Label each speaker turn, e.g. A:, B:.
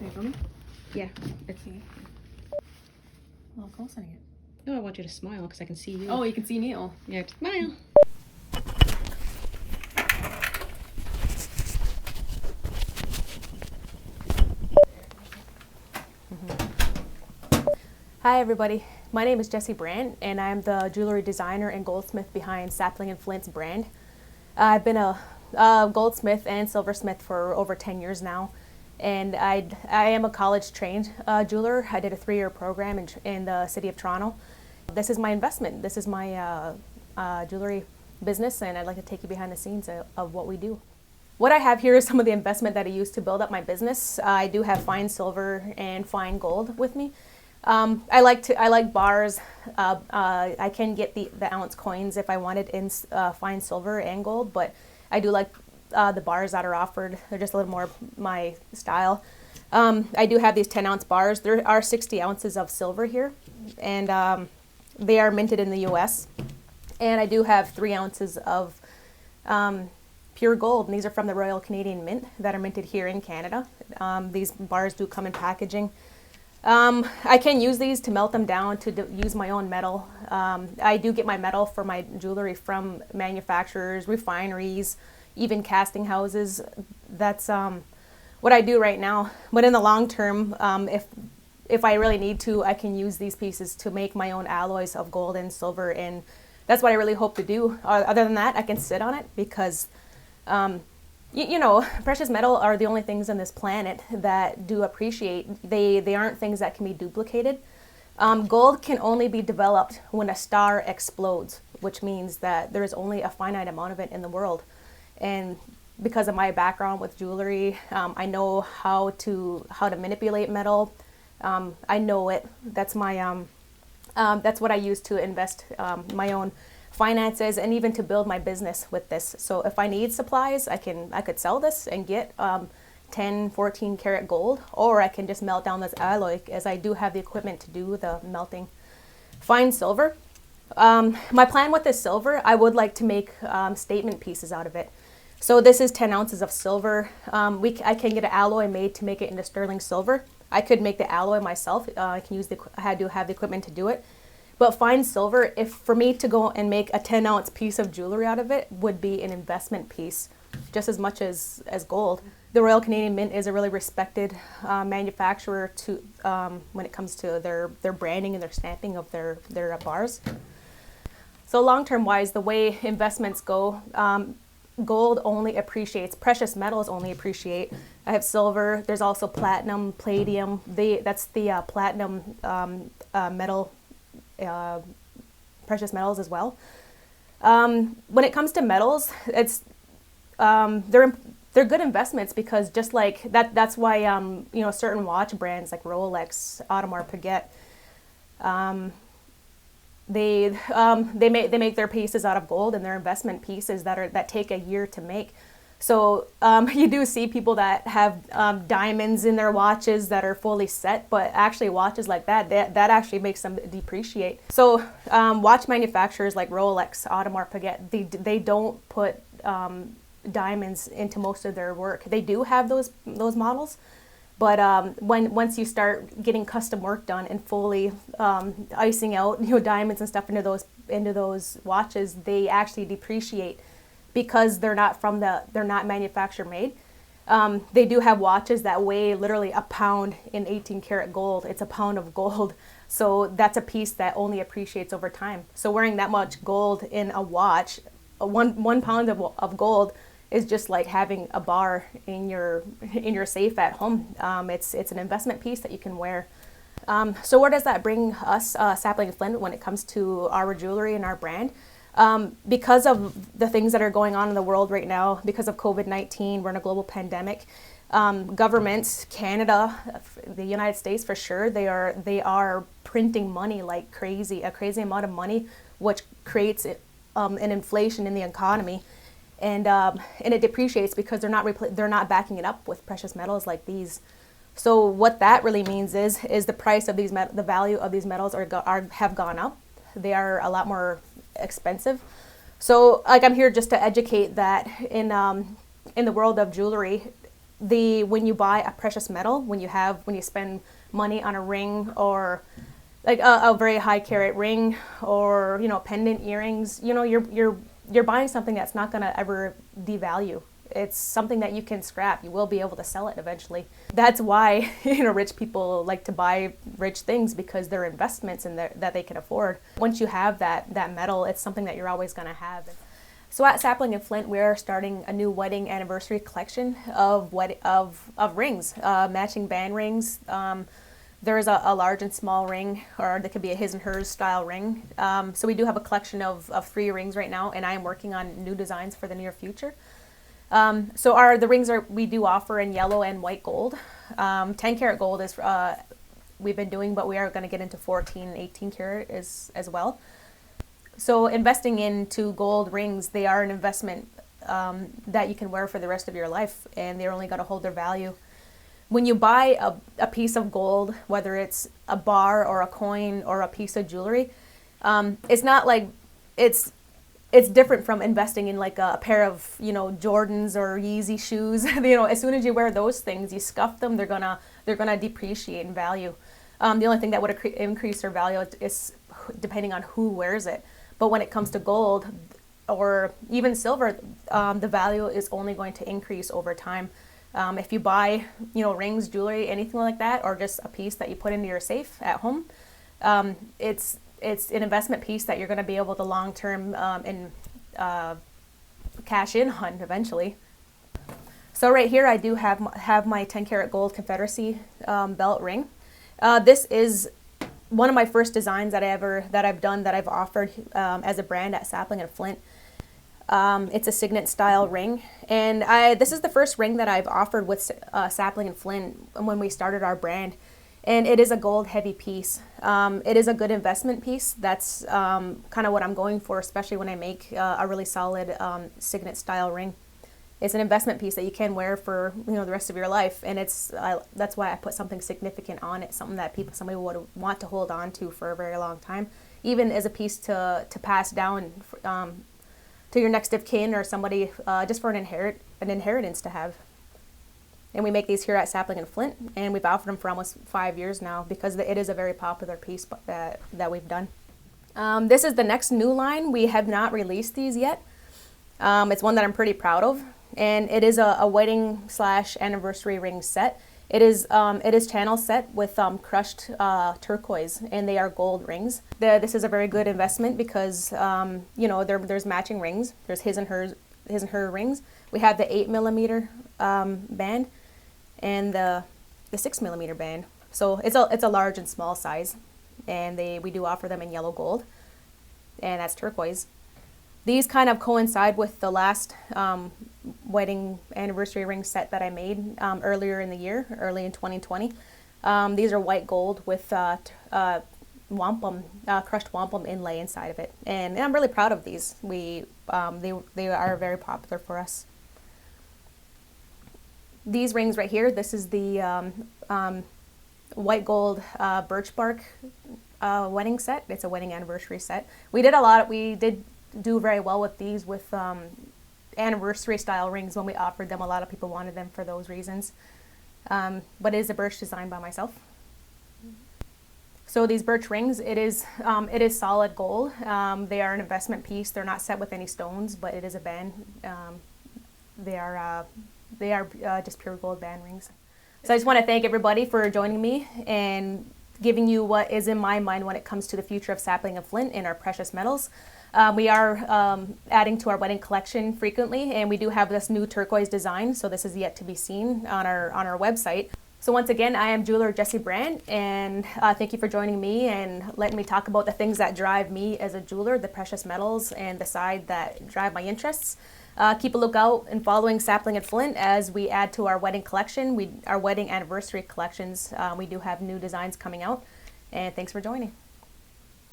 A: Can you film me?
B: Yeah, it's.
A: Okay. Well, I'm close on it.
B: No, I want you to smile because I can see you.
A: Oh, you can see Neil.
B: Yeah, smile.
A: Hi everybody, my name is Jesse Brant and I'm the jewelry designer and goldsmith behind Sapling Flint's brand. I've been a goldsmith and silversmith for over 10 years now, and I am a college trained jeweler. I did a 3-year program in the city of Toronto. This is my investment. This is my jewelry business, and I'd like to take you behind the scenes of what we do. What I have here is some of the investment that I used to build up my business. I do have fine silver and fine gold with me. I like bars. I can get the ounce coins if I wanted in fine silver and gold, but I do like the bars that are offered. They're just a little more my style. I do have these 10-ounce bars. There are 60 ounces of silver here, and they are minted in the U.S. And I do have 3 ounces of pure gold, and these are from the Royal Canadian Mint that are minted here in Canada. These bars do come in packaging. I can use these to melt them down to use my own metal. I do get my metal for my jewelry from manufacturers, refineries, even casting houses. That's what I do right now. But in the long term, if I really need to, I can use these pieces to make my own alloys of gold and silver, and that's what I really hope to do. Other than that, I can sit on it because you know, precious metal are the only things on this planet that do appreciate. They aren't things that can be duplicated. Gold can only be developed when a star explodes, which means that there is only a finite amount of it in the world. And because of my background with jewelry, I know how to manipulate metal. I know it. That's my that's what I use to invest my own finances and even to build my business with this. So if I need supplies, I could sell this and get 10, 14 karat gold, or I can just melt down this alloy, as I do have the equipment to do the melting. Fine silver. My plan with this silver, I would like to make statement pieces out of it. So this is 10 ounces of silver. I can get an alloy made to make it into sterling silver. I could make the alloy myself. I had to have the equipment to do it. But fine silver, if for me to go and make a 10-ounce piece of jewelry out of it, would be an investment piece, just as much as gold. The Royal Canadian Mint is a really respected manufacturer to when it comes to their branding and their stamping of their bars. So long-term wise, the way investments go, gold only appreciates, precious metals only appreciate. I have silver, there's also platinum, palladium. That's the platinum metal, precious metals as well. When it comes to metals, it's they're good investments, because just like that's why you know, certain watch brands like Rolex, Audemars Piguet, they make their pieces out of gold, and they're investment pieces that take a year to make. So you do see people that have diamonds in their watches that are fully set, but actually watches like that actually makes them depreciate. So watch manufacturers like Rolex, Audemars Piguet, they don't put diamonds into most of their work. They do have those models, but once you start getting custom work done and fully icing out, you know, diamonds and stuff into those watches, they actually depreciate, because they're not manufacturer made. They do have watches that weigh literally a pound in 18 karat gold. It's a pound of gold. So that's a piece that only appreciates over time. So wearing that much gold in a watch, one pound of gold is just like having a bar in your safe at home. It's an investment piece that you can wear. So where does that bring us, Sapling Flint, when it comes to our jewelry and our brand? Because of the things that are going on in the world right now, because of COVID-19, we're in a global pandemic. Governments, Canada, the United States for sure, they are printing money like crazy, a crazy amount of money, which creates an inflation in the economy, and it depreciates because they're not backing it up with precious metals like these. So what that really means is the price of the value of these metals have gone up. They are a lot more expensive. So like, I'm here just to educate that in the world of jewelry, when you buy a precious metal, when you spend money on a ring or like a very high carat ring or pendant earrings, you're buying something that's not going to ever devalue. It's something that you can scrap. You will be able to sell it eventually. That's why rich people like to buy rich things, because they're investments and that they can afford. Once you have that metal, it's something that you're always going to have. So at Sapling and Flint, we're starting a new wedding anniversary collection of rings, matching band rings. There's a large and small ring, or there could be a his and hers style ring. So we do have a collection of 3 rings right now, and I am working on new designs for the near future. So the rings we do offer in yellow and white gold. 10 karat gold is we've been doing, but we are going to get into 14 and 18 karat as well. So investing into gold rings, they are an investment that you can wear for the rest of your life, and they're only going to hold their value. When you buy a piece of gold, whether it's a bar or a coin or a piece of jewelry, it's not like it's different from investing in like a pair of Jordans or Yeezy shoes. As soon as you wear those things, you scuff them, they're gonna depreciate in value. The only thing that would increase their value is depending on who wears it. But when it comes to gold or even silver, the value is only going to increase over time. If you buy, rings, jewelry, anything like that, or just a piece that you put into your safe at home, it's an investment piece that you're going to be able to long-term cash in on eventually. So right here, I do have my 10 karat gold Confederacy belt ring. This is one of my first designs that I've offered as a brand at Sapling and Flint. It's a signet style ring, and this is the first ring that I've offered with Sapling and Flint when we started our brand, and it is a gold heavy piece. It is a good investment piece. That's kind of what I'm going for, especially when I make a really solid signet style ring. It's an investment piece that you can wear for the rest of your life, and that's why I put something significant on it, something that somebody would want to hold on to for a very long time, even as a piece to pass down to your next of kin or somebody, just for an inheritance to have. And we make these here at Sapling and Flint, and we've offered them for almost 5 years now because it is a very popular piece that we've done. This is the next new line. We have not released these yet. It's one that I'm pretty proud of, and it is a wedding / anniversary ring set. It is channel set with crushed turquoise, and they are gold rings. This is a very good investment because there's matching rings. There's his and her rings. We have the 8mm band and the 6mm band. So it's a large and small size, and we do offer them in yellow gold, and that's turquoise. These kind of coincide with the last wedding anniversary ring set that I made earlier in the year, early in 2020. These are white gold with wampum, crushed wampum inlay inside of it, and I'm really proud of these. They are very popular for us. These rings right here, this is the white gold birch bark wedding set. It's a wedding anniversary set. We did do very well with these with anniversary style rings when we offered them. A lot of people wanted them for those reasons. But it is a birch design by myself. So these birch rings, it is solid gold. They are an investment piece. They're not set with any stones, but it is a band. They are just pure gold band rings. So I just want to thank everybody for joining me and giving you what is in my mind when it comes to the future of Sapling and Flint and our precious metals. We are adding to our wedding collection frequently, and we do have this new turquoise design, so this is yet to be seen on our website. So once again, I am jeweler Jesse Brant, and thank you for joining me and letting me talk about the things that drive me as a jeweler, the precious metals, and the side that drive my interests. Keep a lookout and following Sapling and Flint as we add to our wedding collection, our wedding anniversary collections. We do have new designs coming out, and thanks for joining.